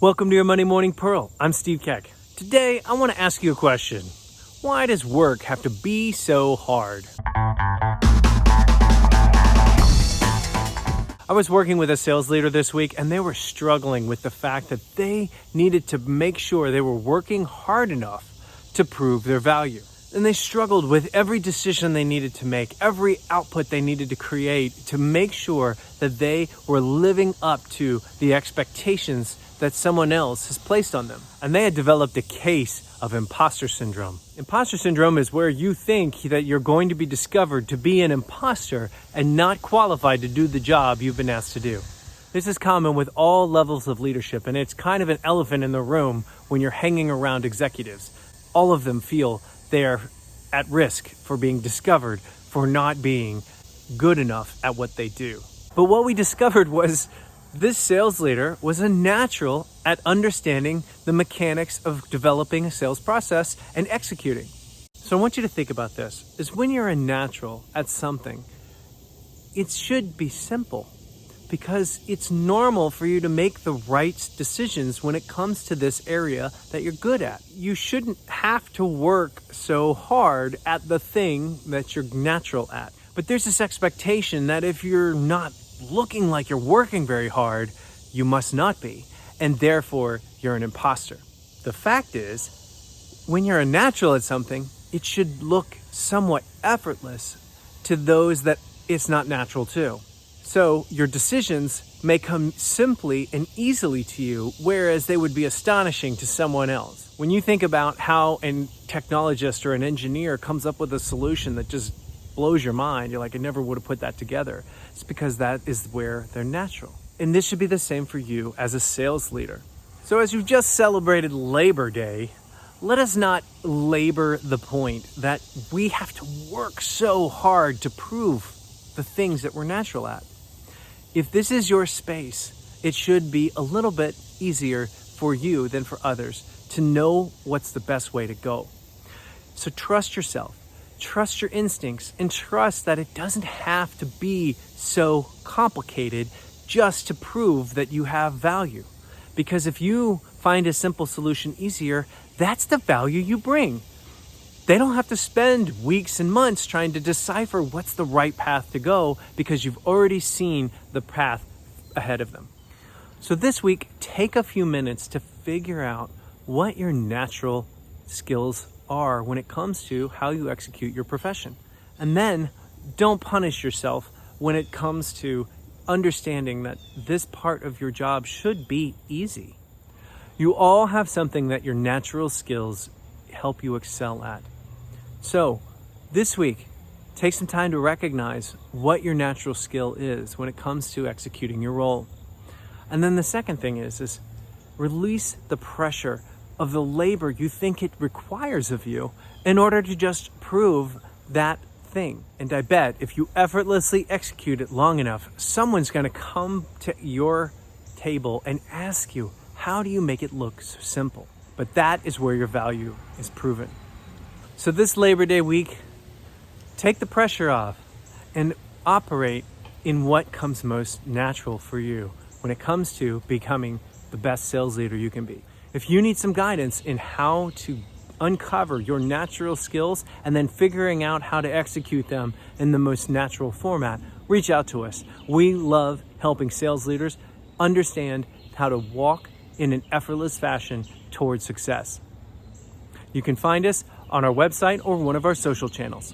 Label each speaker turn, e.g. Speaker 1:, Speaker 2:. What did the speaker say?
Speaker 1: Welcome to your Monday Morning Pearl. I'm Steve Keck. Today, I want to ask you a question. Why does work have to be so hard? I was working with a sales leader this week, and they were struggling with the fact that they needed to make sure they were working hard enough to prove their value. And they struggled with every decision they needed to make, every output they needed to create to make sure that they were living up to the expectations that someone else has placed on them. And they had developed a case of imposter syndrome. Imposter syndrome is where you think that you're going to be discovered to be an imposter and not qualified to do the job you've been asked to do. This is common with all levels of leadership, and it's kind of an elephant in the room when you're hanging around executives. All of them feel they are at risk for being discovered for not being good enough at what they do. But what we discovered was this sales leader was a natural at understanding the mechanics of developing a sales process and executing. So I want you to think about this, is when you're a natural at something, it should be simple because it's normal for you to make the right decisions when it comes to this area that you're good at. You shouldn't have to work so hard at the thing that you're natural at. But there's this expectation that if you're not looking like you're working very hard, you must not be, and therefore you're an imposter. The fact is, when you're a natural at something, it should look somewhat effortless to those that it's not natural to. So your decisions may come simply and easily to you, whereas they would be astonishing to someone else. When you think about how a technologist or an engineer comes up with a solution that just blows your mind, you're like, I never would have put that together. It's because that is where they're natural. And this should be the same for you as a sales leader. So as you've just celebrated Labor Day, let us not labor the point that we have to work so hard to prove the things that we're natural at. If this is your space, it should be a little bit easier for you than for others to know what's the best way to go. So trust yourself. Trust your instincts and trust that it doesn't have to be so complicated just to prove that you have value. Because if you find a simple solution easier, that's the value you bring. They don't have to spend weeks and months trying to decipher what's the right path to go because you've already seen the path ahead of them. So this week, take a few minutes to figure out what your natural skills are when it comes to how you execute your profession. And then don't punish yourself when it comes to understanding that this part of your job should be easy. You all have something that your natural skills help you excel at. So this week, take some time to recognize what your natural skill is when it comes to executing your role. And then the second thing is release the pressure of the labor you think it requires of you in order to just prove that thing. And I bet if you effortlessly execute it long enough, someone's going to come to your table and ask you, how do you make it look so simple? But that is where your value is proven. So this Labor Day week, take the pressure off and operate in what comes most natural for you when it comes to becoming the best sales leader you can be. If you need some guidance in how to uncover your natural skills and then figuring out how to execute them in the most natural format, reach out to us. We love helping sales leaders understand how to walk in an effortless fashion towards success. You can find us on our website or one of our social channels.